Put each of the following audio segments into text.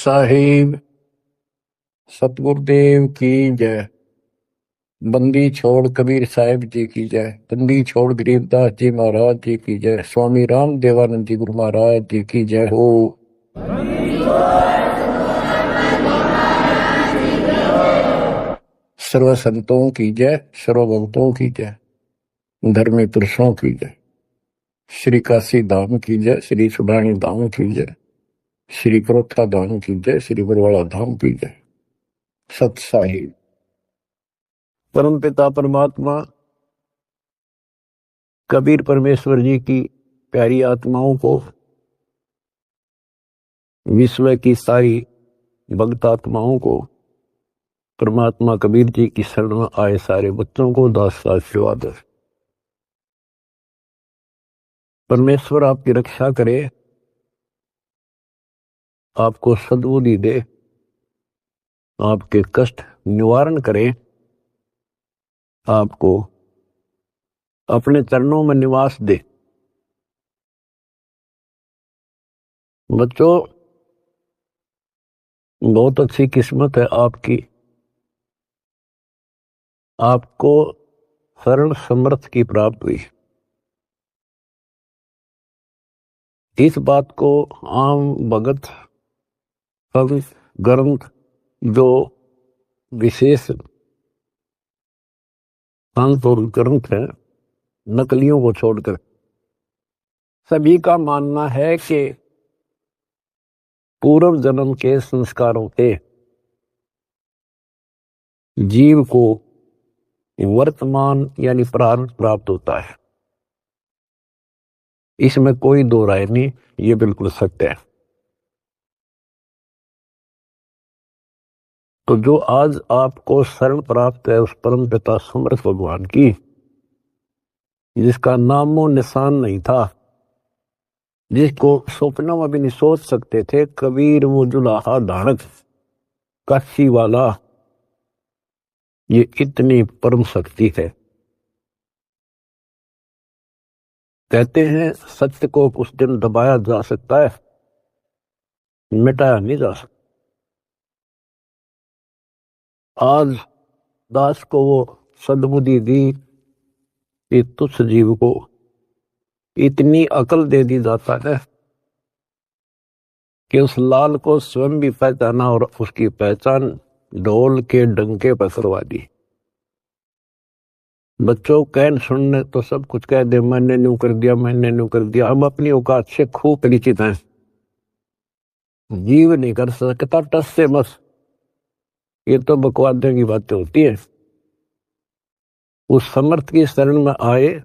साहिब सतगुरुदेव की जय। बंदी छोड़ कबीर साहिब जी की जय। बंदी छोड़ गरीबदास जी महाराज जी की जय। स्वामी राम देवानंद जी गुरु महाराज जी की जय हो। सर्व संतों की जय, सर्व भक्तों की जय, धर्मी पुरुषों की जय। श्री काशी धाम की जय, श्री सुब्राणी धाम की जय, श्री क्रोथा धाम की जय, श्री बरवाड़ा धाम की जय। सत साहिब परम पिता परमात्मा कबीर परमेश्वर जी की प्यारी आत्माओं को, विश्व की सारी भक्त आत्माओं को, परमात्मा कबीर जी की शरण में आए सारे बच्चों को दास आशीर्वाद। परमेश्वर आपकी रक्षा करे, आपको सद्बुद्धि दे, आपके कष्ट निवारण करे, आपको अपने चरणों में निवास दे। बच्चों, बहुत अच्छी किस्मत है आपकी, आपको शरण समर्थ की प्राप्त हुई। इस बात को आम भगत ग्रंथ जो विशेष संत और ग्रंथ है, नकलियों को छोड़कर सभी का मानना है कि पूर्व जन्म के संस्कारों के जीव को वर्तमान यानी प्रारब्ध प्राप्त होता है। इसमें कोई दो राय नहीं, ये बिल्कुल सत्य है। तो जो आज आपको शरण प्राप्त है उस परम पिता समर्थ भगवान की, जिसका नामो निशान नहीं था, जिसको सपनों में भी नहीं सोच सकते थे, कबीर वो जुलाहा धारक काशी वाला, ये इतनी परम शक्ति है। कहते हैं सत्य को उस दिन दबाया जा सकता है, मिटाया नहीं जा सकता। आज दास को वो सद्बुद्धि दी कि तुच्छ जीव को इतनी अकल दे दी जाता है कि उस लाल को स्वयं भी पहचाना और उसकी पहचान ढोल के डंके पर करवा दी। बच्चों, कहन सुनने तो सब कुछ कह दे, मैंने न्यू कर दिया, मैंने न्यू कर दिया। हम अपनी औकात से खूब परिचित हैं। जीव नहीं कर सकता टस से मस, ये तो बकवादे की बातें होती है। उस समर्थ की शरण में आए,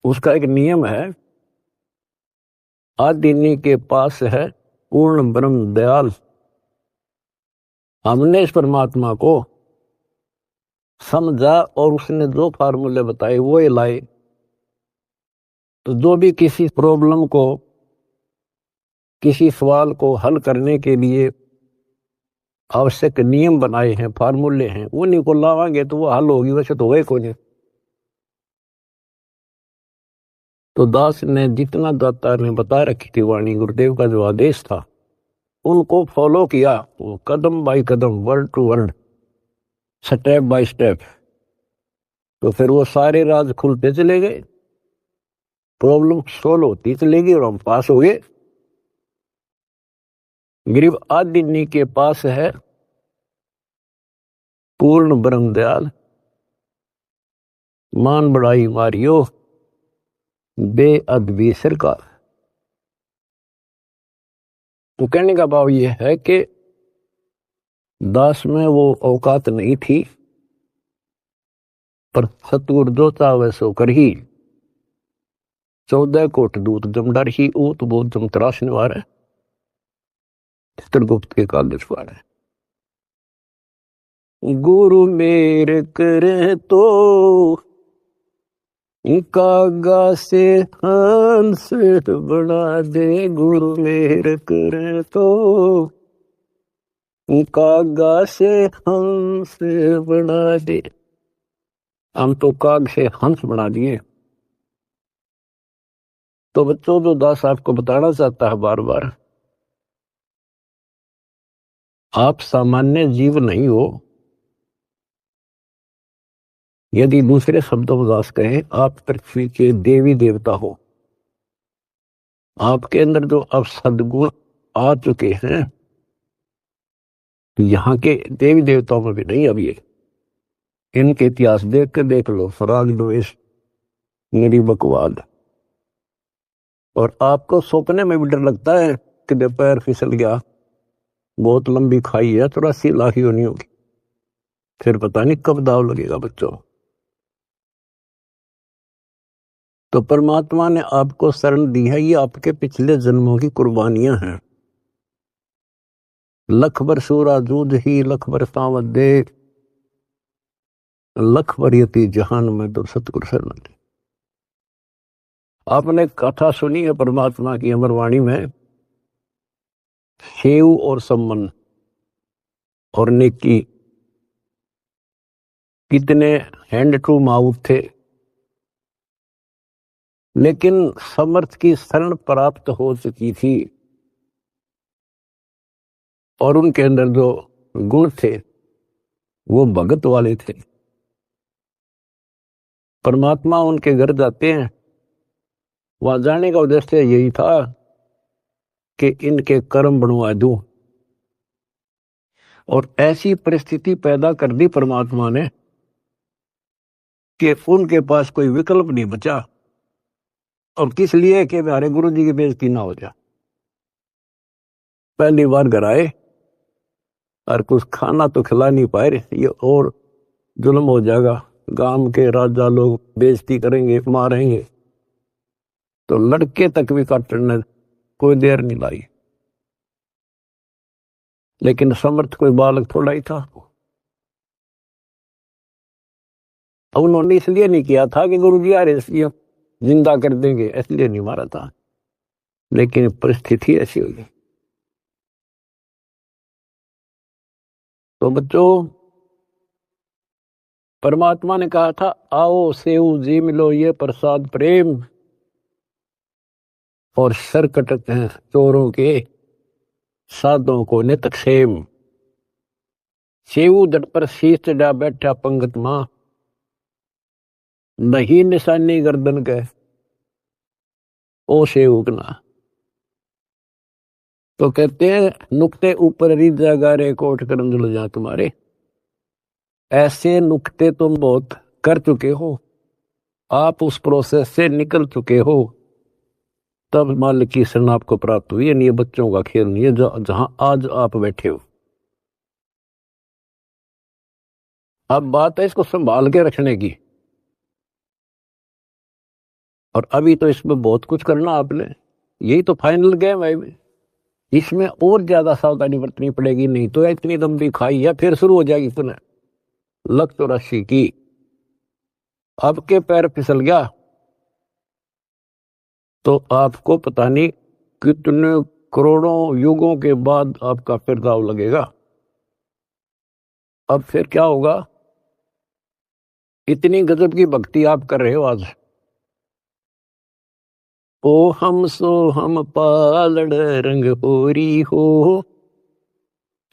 उसका एक नियम है, आदिनी के पास है पूर्ण ब्रह्म दयाल। हमने इस परमात्मा को समझा और उसने जो फार्मूले बताए वो ही लाए। तो जो भी किसी प्रॉब्लम को, किसी सवाल को हल करने के लिए आवश्यक नियम बनाए हैं, फार्मूले हैं, उन्हीं को लावांगे तो वो हल होगी, वैसे तो होए कोई नहीं। तो दास ने जितना दाता ने बता रखी थी वाणी, गुरुदेव का जो आदेश था, उनको फॉलो किया, वो कदम बाय कदम, word to word, step by step. तो फिर वो सारे राज खुलते चले गए, प्रॉब्लम सोल्व होती चली गई और हम पास हो गए। गरीब आदिनी के पास है पूर्ण ब्रह्म दयाल, मान बढ़ाई मारियो बेअदबी सरकार। तो कहने का भाव ये है कि दास में वो औकात नहीं थी, पर सतगुरु जो चाहे सो कर ही। 14 कोट दूत जमडर ही ऊत बोध जम त्रास निवार है, चित्रगुप्त के काल दिखवार है। गुरु मेरे करे तो कागा से हंस बना दे, गुरु मेरे करे तो कागा से हंस बना दे। हम तो काग से हंस बना दिए। तो बच्चों, जो दास आपको बताना चाहता है बार बार, आप सामान्य जीव नहीं हो। यदि दूसरे शब्दों में दास कहें, आप पृथ्वी के देवी देवता हो। आपके अंदर जो अब सद्गुण आ चुके हैं, यहाँ के देवी देवताओं में भी नहीं। अब ये इनके इतिहास देख के देख लो, राग द्वेष, निरीबकवाद। और आपको सपने में भी डर लगता है कि पैर फिसल गया, बहुत लंबी खाई है, 84 लाख योनि होगी, फिर पता नहीं कब दाव लगेगा बच्चों। तो परमात्मा ने आपको शरण दी है, ये आपके पिछले जन्मों की कुर्बानियां हैं। लख बर सूरा जूझ ही लख बर सावत दे, लख बर यति जहान में तो सतगुरु शरण दे। आपने कथा सुनी है परमात्मा की अमरवाणी में, सेव और सम्मन और नेकी कितने हैंड टू माउथ थे, लेकिन समर्थ की शरण प्राप्त हो चुकी थी और उनके अंदर जो गुण थे वो भगत वाले थे। परमात्मा उनके घर जाते हैं, वहां जाने का उद्देश्य यही था कि इनके कर्म बनवा दूं। और ऐसी परिस्थिति पैदा कर दी परमात्मा ने कि उनके पास कोई विकल्प नहीं बचा। और किस लिए कि हमारे गुरु जी की बेइज्जती ना हो जाए। पहली बार घर आए और कुछ खाना तो खिला नहीं पाए, ये और जुल्म हो जाएगा, गांव के राजा लोग बेइज्जती करेंगे, मारेंगे। तो लड़के तक भी काटने कोई देर नहीं लाई। लेकिन समर्थ कोई बालक थोड़ा ही था। अब उन्होंने इसलिए नहीं किया था कि गुरु जी आ रहे जिंदा कर देंगे, इसलिए नहीं मारा था, लेकिन परिस्थिति ऐसी हुई। तो बच्चों, परमात्मा ने कहा था, आओ सेव जी मिलो ये प्रसाद प्रेम, और सर कटते हैं चोरों के, साधों को नित क्षेम। सेव जट पर शीश चढ़ा बैठा पंगत मां, नहीं निशानी गर्दन के, ओ सेवकना। तो कहते हैं, नुक्ते ऊपर रिजा गारे कोट करम जुल जा तुम्हारे। ऐसे नुक्ते तुम बहुत कर चुके हो, आप उस प्रोसेस से निकल चुके हो, तब मालिक की शरण आपको प्राप्त हुई। ये बच्चों का खेल नहीं है जहां आज आप बैठे हो। अब बात है इसको संभाल के रखने की। और अभी तो इसमें बहुत कुछ करना आपने, यही तो फाइनल गेम है। इसमें और ज्यादा सावधानी बरतनी पड़ेगी, नहीं तो इतनी लंबी खाई है फिर शुरू हो जाएगी पुनः। लख 84 की, आपके पैर फिसल गया तो आपको पता नहीं कितने करोड़ों युगों के बाद आपका फिर दाव लगेगा। अब फिर क्या होगा? इतनी गजब की भक्ति आप कर रहे हो आज। ओ हम सो हम पालड़ रंग होरी हो,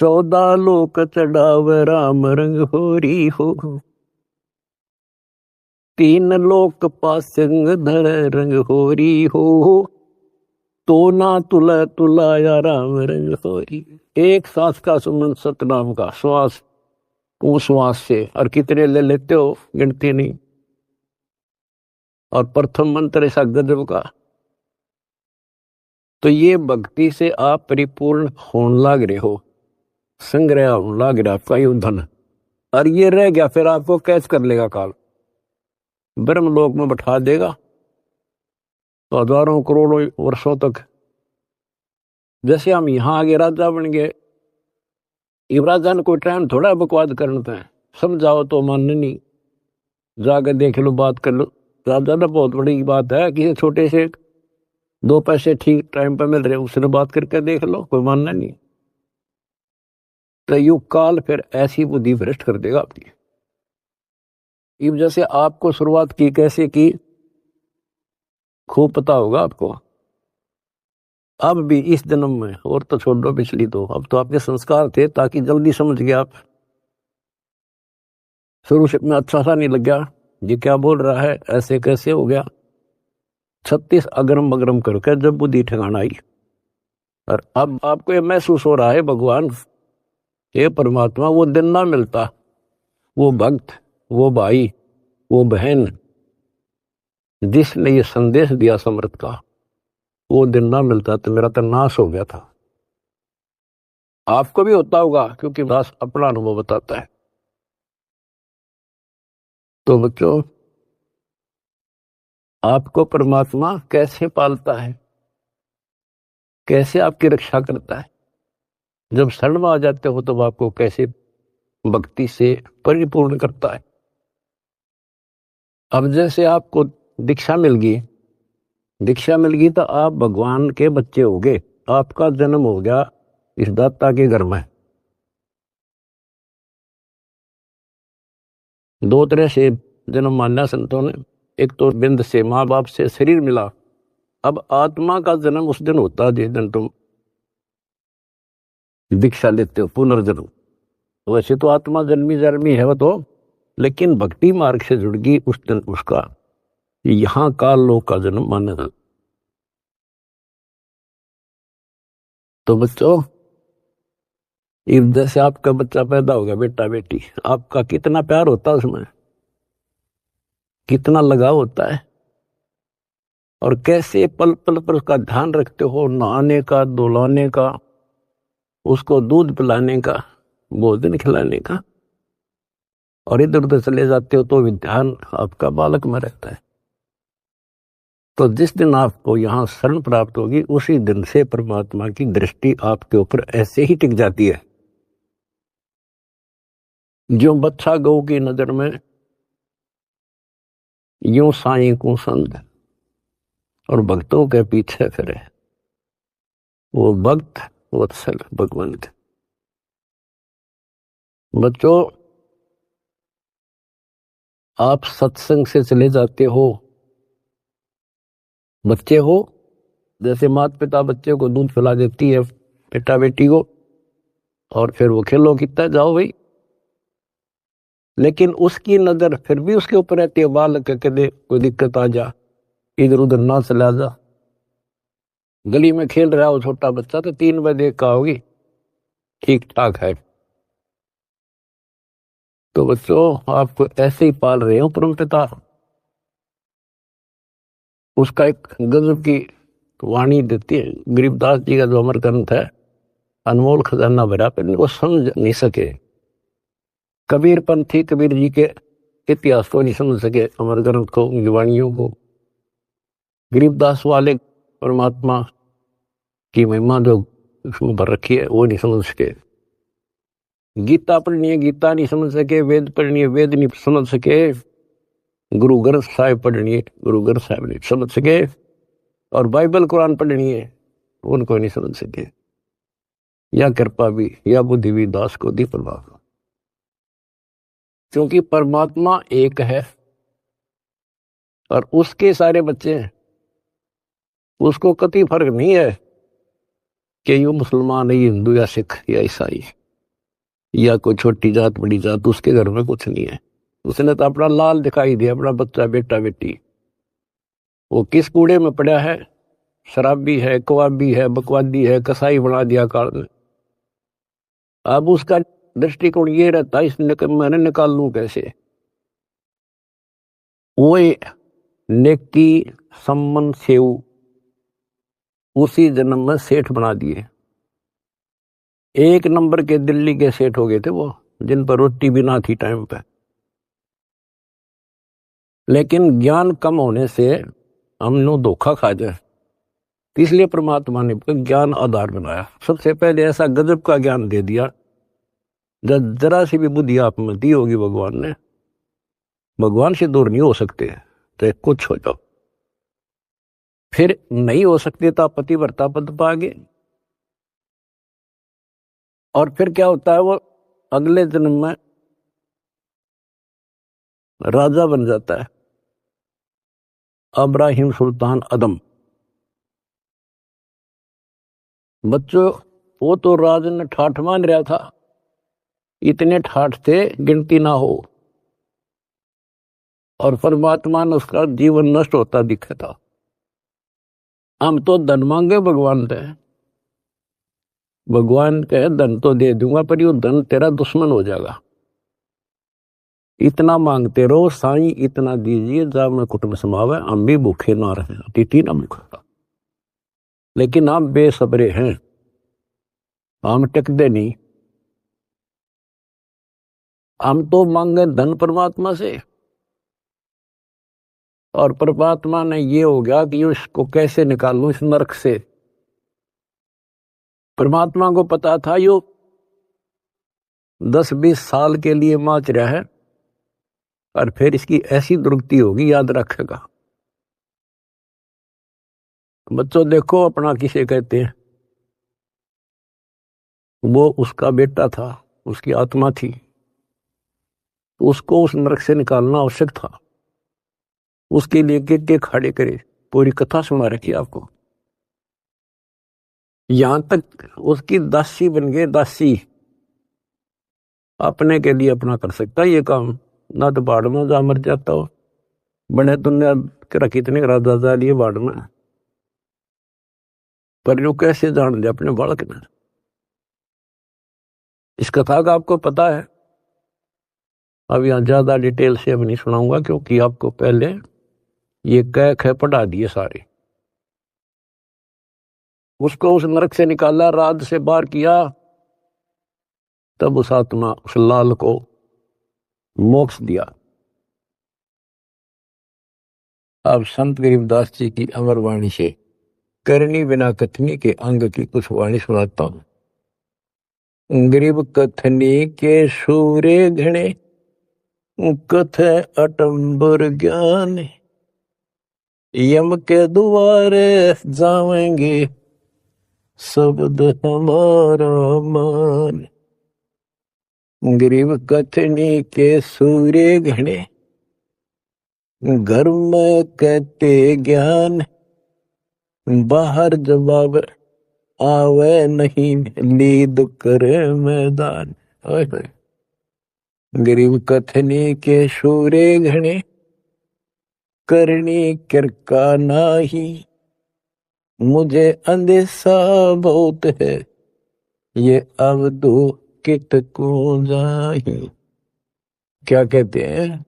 14 लोक चढ़ाव राम रंग होरी हो, 3 लोक पासंग धर रंग होरी हो, तो ना तुला तुलाया राम रंग होरी। एक सांस का सुमन सतनाम का श्वास, उस श्वास से, और कितने ले लेते हो गिनती नहीं। और प्रथम मंत्र ऐसा गजब का। तो ये भक्ति से आप परिपूर्ण होने लग रहे हो, संग्रह होने लग रहा आपका ये धन। और ये रह गया फिर आपको कैच कर लेगा काल, ब्रह्मलोक में बैठा देगा तो हजारों करोड़ों वर्षों तक। जैसे हम यहाँ आगे राजा बन गए, राजा ने कोई टाइम थोड़ा बकवाद करना है, समझाओ तो मानने नहीं, जाकर देख लो, बात कर लो। राजा ना बहुत बड़ी बात है, किसी छोटे से 2 पैसे ठीक टाइम पर मिल रहे, उसने बात करके देख लो, कोई मानना नहीं। तो युग काल फिर ऐसी बुद्धि भ्रष्ट कर देगा आपकी। इब जैसे आपको शुरुआत की कैसे की खूब पता होगा आपको। अब भी इस जन्म में, और तो छोड़ दो पिछली, तो अब तो आपके संस्कार थे ताकि जल्दी समझ गया आप। शुरू से में अच्छा सा नहीं लग गया, ये क्या बोल रहा है, ऐसे कैसे हो गया। 36 अगरम बगरम करके जब बुद्धि ठिकाना आई, और अब आपको ये महसूस हो रहा है भगवान, ये परमात्मा वो दिन ना मिलता, वो भक्त, वो भाई, वो बहन जिसने ये संदेश दिया समर्थ का, वो दिन ना मिलता तो मेरा तो नाश हो गया था। आपको भी होता होगा, क्योंकि दास अपना अनुभव बताता है। तो बच्चों, आपको परमात्मा कैसे पालता है, कैसे आपकी रक्षा करता है, जब शरण में आ जाते हो तो आपको कैसे भक्ति से परिपूर्ण करता है। अब जैसे आपको दीक्षा मिल गई, दीक्षा मिल गई तो आप भगवान के बच्चे हो गए, आपका जन्म हो गया इस दाता के घर में। दो तरह से जन्म माना संतों ने, एक तो बिंद से माँ बाप से शरीर मिला, अब आत्मा का जन्म उस दिन होता है जिस दिन तुम दीक्षा लेते हो, पुनर्जन्म। वैसे तो आत्मा जन्मी जन्मी है वो तो, लेकिन भक्ति मार्ग से जुड़ गई उस दिन उसका यहाँ काल लोक का जन्म माना जाता। तो बच्चों, जैसे आपका बच्चा पैदा होगा, बेटा बेटी, आपका कितना प्यार होता है उसमें, कितना लगाव होता है, और कैसे पल पल पर उसका ध्यान रखते हो, नहाने का, धुलाने का, उसको दूध पिलाने का, भोजन खिलाने का, और इधर उधर चले जाते हो तो भी ध्यान आपका बालक में रहता है। तो जिस दिन आपको यहाँ शरण प्राप्त होगी, उसी दिन से परमात्मा की दृष्टि आपके ऊपर ऐसे ही टिक जाती है, जो बच्चा गौ की नजर में यूं साईं को संग और भक्तों के पीछे फिरे, वो भक्त वत्सल भगवंत। बच्चों, आप सत्संग से चले जाते हो, बच्चे हो, जैसे माता पिता बच्चे को दूध पिला देती है, बेटा बेटी को, और फिर वो खेलो कितना जाओ भाई, लेकिन उसकी नजर फिर भी उसके ऊपर रहती है, बालक कदे कोई दिक्कत आ जा, इधर उधर ना चला जा। गली में खेल रहा हो छोटा बच्चा तो 3 बजे का होगी, ठीक ठाक है। तो बच्चों, आपको ऐसे ही पाल रहे हो परम पिता। उसका एक गजब की वाणी देती है, गरीबदास जी का जो अमर ग्रंथ है, अनमोल खजाना भरा, पर इनको समझ नहीं सके। कबीर पंथी कबीर जी के इतिहास को नहीं समझ सके, अमर ग्रंथ को, उनकी वाणियों को। गरीबदास वाले परमात्मा की महिमा जो उसमें भर रखी है वो नहीं समझ सके। गीता पढ़नी है, गीता नहीं समझ सके। वेद पढ़नी है, वेद नहीं समझ सके। गुरु ग्रंथ साहिब पढ़नी है, गुरु ग्रंथ साहिब नहीं समझ सके। और बाइबल कुरान पढ़नी है, उनको नहीं समझ सके। या कृपा भी या बुद्धि भी दास को दी परमात्मा, क्योंकि परमात्मा एक है और उसके सारे बच्चे हैं। उसको कति फर्क नहीं है कि ये मुसलमान है, ये हिंदू या सिख या ईसाई या कोई छोटी जात बड़ी जात, उसके घर में कुछ नहीं है। उसने तो अपना लाल दिखाई दिया, अपना बच्चा बेटा बेटी। वो किस कूड़े में पड़ा है, शराबी है, कवाबी है, बकवादी है, कसाई बना दिया काल ने। अब उसका दृष्टिकोण ये रहता है, इसने मैंने निकाल लूं कैसे। वो नेकी सम्मन सेव उसी जन्म में सेठ बना दिए। 1 नंबर के दिल्ली के सेठ हो गए थे वो, जिन पर रोटी भी ना थी टाइम पे। लेकिन ज्ञान कम होने से हमने धोखा खा जाए, इसलिए परमात्मा ने ज्ञान आधार बनाया। सबसे पहले ऐसा गजब का ज्ञान दे दिया, जब जरा सी भी बुद्धि आप में दी होगी भगवान ने, भगवान से दूर नहीं हो सकते, तो कुछ हो जाओ। फिर नहीं हो सकते तो आप पतिव्रता पद पाओगे। और फिर क्या होता है, वो अगले जन्म में राजा बन जाता है, अब्राहिम सुल्तान अदम। बच्चों, वो तो राज ने ठाठ मान रहा था, इतने ठाठ थे गिनती ना हो, और परमात्मा ने उसका जीवन नष्ट होता दिखा था। हम तो धन मांगे भगवान से, भगवान कहे धन तो दे दूंगा, पर यो धन तेरा दुश्मन हो जाएगा। इतना मांगते रहो साईं, इतना दीजिए जा में कुटुंब समावे, हम भी भूखे ना रहे, अतिथि ना भूखा। लेकिन हम बेसब्रे हैं, हम टिकते नहीं। हम तो मांगे धन परमात्मा से, और परमात्मा ने ये हो गया कि इसको कैसे निकालूं इस नरक से। परमात्मा को पता था यो 10-20 साल के लिए माच रहा है, और फिर इसकी ऐसी दुर्गति होगी, याद रखेगा। बच्चों देखो, अपना किसे कहते हैं, वो उसका बेटा था, उसकी आत्मा थी, तो उसको उस नरक से निकालना आवश्यक था। उसके लिए के खड़े करे, पूरी कथा सुना रखी आपको। यहां तक उसकी दासी बन गए, दासी अपने के लिए अपना कर सकता ये काम, ना तो बाढ़ में जा मर जाता हो। बने दुनिया के कितने राजा जा लिए बाढ़ में, पर जो कैसे जान दे अपने बालक ने। इस कथा का आपको पता है। अब यहाँ ज्यादा डिटेल से अब नहीं सुनाऊंगा, क्योंकि आपको पहले ये कह ख पढ़ा दिए सारे। उसको उस नरक से निकाला, राज से बाहर किया, तब उस आत्मा उस लाल को मोक्ष दिया। अब संत गरीबदास जी की अमर वाणी से करनी बिना कथनी के अंग की कुछ वाणी सुनाता हूं। गरीब कथनी के सूरे घने, कथ अटंबर ज्ञान, यम के द्वारे जावेंगे शब्द हमारा मान। गरीब कथनी के सूर्य घने, घर में कहते ज्ञान, बाहर जवाब आवे नहीं, लीद करे मैदान। गरीब कथनी के सूर्य घने, करनी किरका नाही, मुझे अंदेशा बहुत है, ये अब दो कित को जाही। क्या कहते हैं,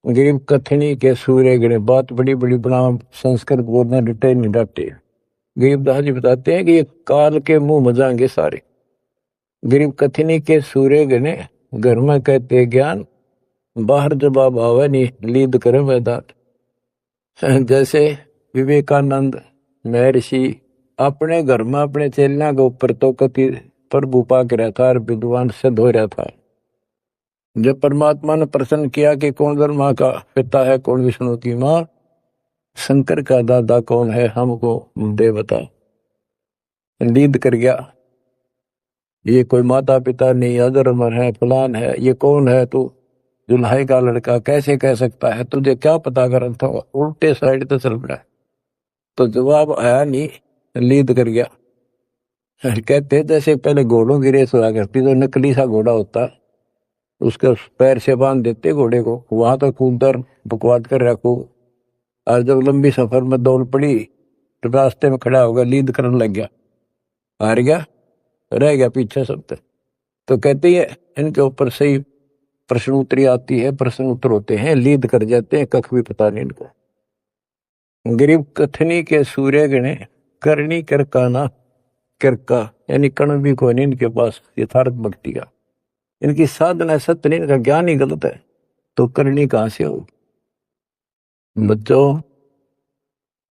गरीब कथनी के सूर्य गिरे, बात बड़ी बड़ी बना, संस्कृत बोलना डटे नहीं डटे। गरीबदास जी बताते हैं कि ये काल के मुंह मजाएंगे सारे। गरीब कथनी के सूर्य गिने, घर में कहते ज्ञान, बाहर जवाब आवे नहीं, लीद करे मैदान। जैसे विवेकानंद महर्षि अपने घर में अपने चेलियां के ऊपर तो कति प्रभु पाक रहा था और विद्वान सिद्ध हो रहा था। जब परमात्मा ने प्रश्न किया कि कौन ब्रह्मा का पिता है, कौन विष्णु की माँ, शंकर का दादा कौन है, हमको दे बता। लीद कर गया, ये कोई माता पिता नहीं, अधर्मर है, फलान है, ये कौन है तू, दुल्हाई का लड़का कैसे कह सकता है, तुझे क्या पता कर था, उल्टे साइड तो चल रहा है। तो जवाब आया नहीं, लीद कर गया। कहते जैसे पहले घोड़ों की रेस हुआ करती, तो नकली सा घोड़ा होता, उसके पैर से बांध देते घोड़े को, वहां तो कूदर बकवाद कर रखो, और जब लंबी सफर में दौड़ पड़ी तो रास्ते में खड़ा होगा, लीद करने लग गया, हार गया, रह गया पीछे सब तक। तो कहते हैं इनके ऊपर सही प्रश्न उत्तरी आती है, प्रश्न उत्तर होते हैं, लीद कर जाते हैं, कख भी पता नहीं इनको। गरीब कथनी के सूर्य गणे, करनी करकाना, करका यानी कण भी कोई नहीं इनके पास यथार्थ भक्ति का, इनकी साधना सत्य नहीं, इनका ज्ञान ही गलत है, तो करनी कहां से हो। बच्चों,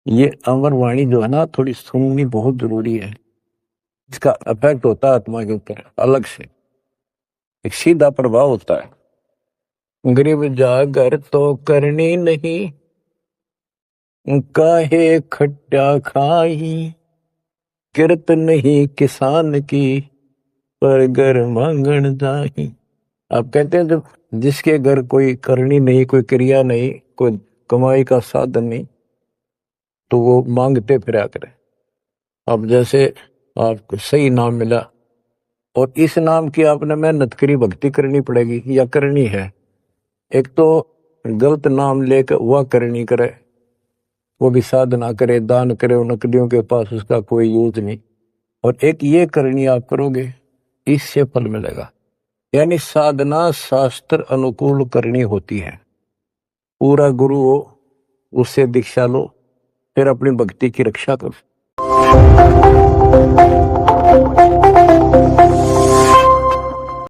ये अमर वाणी जो है ना, थोड़ी सुननी बहुत जरूरी है। इसका इफेक्ट होता है आत्मा के ऊपर अलग से, एक सीधा प्रभाव होता है। गरीब जागर तो करनी नहीं, काहे खट्टा खाई, किरत नहीं किसान की, पर घर मांगन जाही। आप कहते हैं जब जिसके घर कोई करनी नहीं, कोई क्रिया नहीं, कोई कमाई का साधन नहीं, तो वो मांगते फिरा करे। अब जैसे आपको सही नाम मिला, और इस नाम की आपने मेहनत करी, भक्ति करनी पड़ेगी या करनी है। एक तो गलत नाम लेकर वह करनी करे, वो भी साधना करे, दान करे और नकदियों के पास, उसका कोई यूज नहीं। और एक ये करनी आप करोगे, इससे फल मिलेगा। यानी साधना शास्त्र अनुकूल करनी होती है। पूरा गुरु हो, उससे दीक्षा लो, फिर अपनी भक्ति की रक्षा करो।